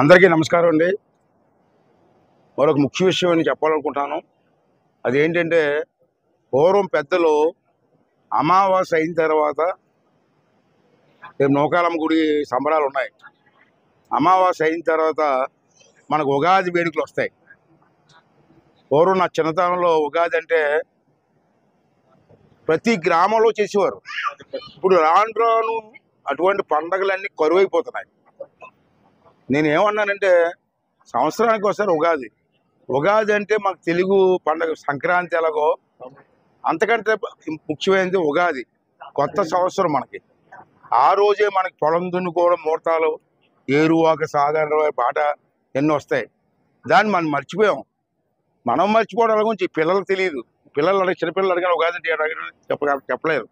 అందరికీ నమస్కారం అండి. మరొక ముఖ్య విషయం నేను చెప్పాలనుకుంటున్నాను. అదేంటంటే పూర్వం పెద్దలు అమావాస్య అయిన తర్వాత రేపు నూకాలమ్మ గుడి సంబరాలు ఉన్నాయి. అమావాస్య అయిన తర్వాత మనకు ఉగాది వేడుకలు వస్తాయి. పూర్వం నా చిన్నతనంలో ఉగాది అంటే ప్రతి గ్రామంలో చేసేవారు. ఇప్పుడు రాను రాను అటువంటి పండగలన్నీ కరువైపోతున్నాయి. నేనేమన్నానంటే సంవత్సరానికి ఒకసారి ఉగాది అంటే మాకు తెలుగు పండగ సంక్రాంతి ఎలాగో అంతకంటే ముఖ్యమైనది ఉగాది. కొత్త సంవత్సరం మనకి. ఆ రోజే మనకి పొలం దున్నుకోవడం ముహూర్తాలు, ఏరువాక సాగర పాట ఎన్నో వస్తాయి. దాన్ని మనం మర్చిపోయాం. మనం మర్చిపోవడం గురించి పిల్లలకు తెలియదు. పిల్లలు చిన్నపిల్లలు అడిగిన ఉగాది అంటే చెప్పలేరు.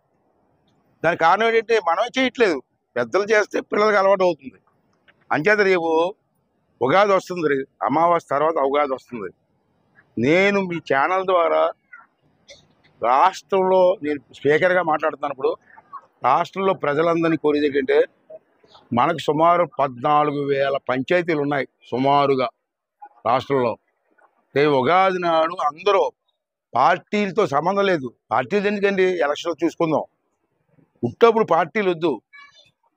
దానికి కారణం ఏంటంటే మనమే చేయట్లేదు. పెద్దలు చేస్తే పిల్లలకి అలవాటు అవుతుంది. అంచేత రేపు ఉగాది వస్తుంది. అమావాస్య తర్వాత ఉగాది వస్తుంది. నేను మీ ఛానల్ ద్వారా రాష్ట్రంలో నేను స్పీకర్గా మాట్లాడుతున్నప్పుడు రాష్ట్రంలో ప్రజలందరినీ కోరేది ఏంటంటే మనకు సుమారు 14,000 పంచాయతీలు ఉన్నాయి సుమారుగా రాష్ట్రంలో. రేపు ఉగాది నాడు అందరూ పార్టీలతో సంబంధం లేదు. పార్టీలు ఎందుకండి, ఎలక్షన్లు చూసుకుందాం. ఉట్టప్పుడు పార్టీలు వద్దు.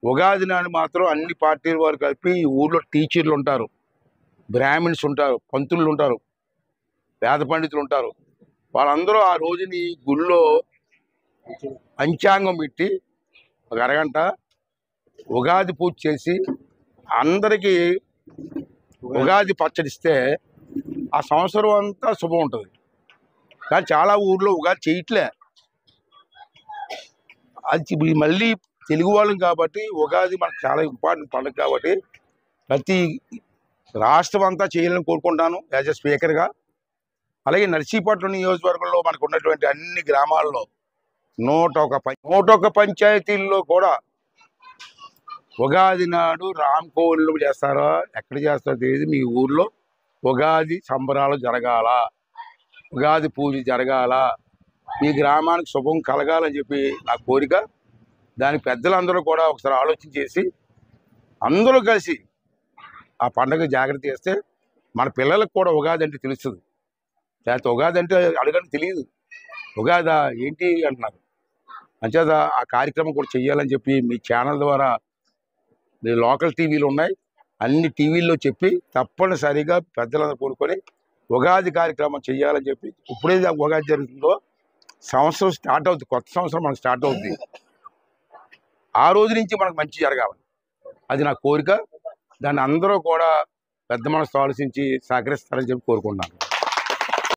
ఉగాది నాడు మాత్రం అన్ని పార్టీల వారు కలిపి ఊళ్ళో టీచర్లు ఉంటారు, బ్రాహ్మిన్స్ ఉంటారు, పంతులు ఉంటారు, వేద పండితులు ఉంటారు. వాళ్ళందరూ ఆ రోజుని గుళ్ళో పంచాంగం పెట్టి ఒక అరగంట ఉగాది పూజ చేసి అందరికీ ఉగాది పచ్చడిస్తే ఆ సంవత్సరం అంతా శుభం ఉంటుంది. కానీ చాలా ఊర్లో ఉగాది చేయట్లే. అది మళ్ళీ తెలుగు వాళ్ళం కాబట్టి ఉగాది మనకు చాలా ఇంపార్టెంట్ పండుగ కాబట్టి ప్రతి రాష్ట్రం అంతా చేయాలని కోరుకుంటాను యాజ్ ఎ స్పీకర్గా. అలాగే నర్సీపట్నం నియోజకవర్గంలో మనకు ఉన్నటువంటి అన్ని గ్రామాల్లో 101 పంచాయతీల్లో కూడా ఉగాది నాడు రామ్ కోవిల్లో చేస్తారో ఎక్కడ చేస్తారో తెలియదు. మీ ఊర్లో ఉగాది సంబరాలు జరగాల, ఉగాది పూజ జరగాల, మీ గ్రామానికి శుభం కలగాలని చెప్పి నా కోరిక. దానికి పెద్దలందరూ కూడా ఒకసారి ఆలోచన చేసి అందరూ కలిసి ఆ పండుగ జాగ్రత్త చేస్తే మన పిల్లలకు కూడా ఉగాది అంటే తెలుస్తుంది. లేకపోతే ఉగాది అంటే అడగని తెలియదు. ఉగాదా ఏంటి అంటున్నారు. అంచేత ఆ కార్యక్రమం కూడా చెయ్యాలని చెప్పి మీ ఛానల్ ద్వారా లోకల్ టీవీలు ఉన్నాయి, అన్ని టీవీల్లో చెప్పి తప్పనిసరిగా పెద్దలందరూ కూడుకొని ఉగాది కార్యక్రమం చెయ్యాలని చెప్పి ఇప్పుడేది ఉగాది జరుగుతుందో సంవత్సరం స్టార్ట్ అవుతుంది. కొత్త సంవత్సరం మనకు స్టార్ట్ అవుతుంది. ఆ రోజు నుంచి మనకు మంచి జరగాలి. అది నా కోరిక. దాన్ని అందరూ కూడా పెద్ద మనసు ఆలోచించి సహకరిస్తారని చెప్పి కోరుకుంటున్నాను.